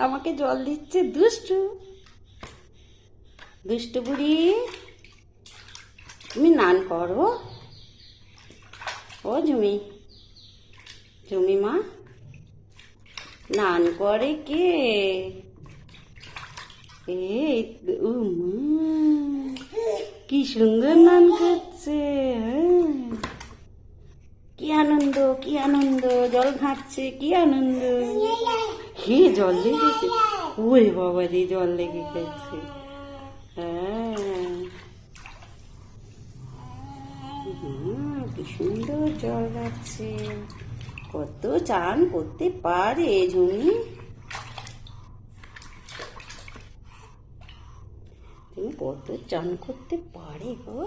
আমাকে জল দিচ্ছে দুষ্টু দুষ্টু বুড়ি। তুমি নান করো। ও ঝুমি, ঝুমি মা নান করে কে? এই কি সুন্দর নান করছে। কি আনন্দ, কি আনন্দ, জল ঘাঁটছে, কি আনন্দ। হে জল লেগেছে, ওরে বাবা রে জল লেগে গেছে। হ্যাঁ, কি সুন্দর জল যাচ্ছে। কত চান করতে পারে ঝুমি, তুমি কত চান করতে পারে গো।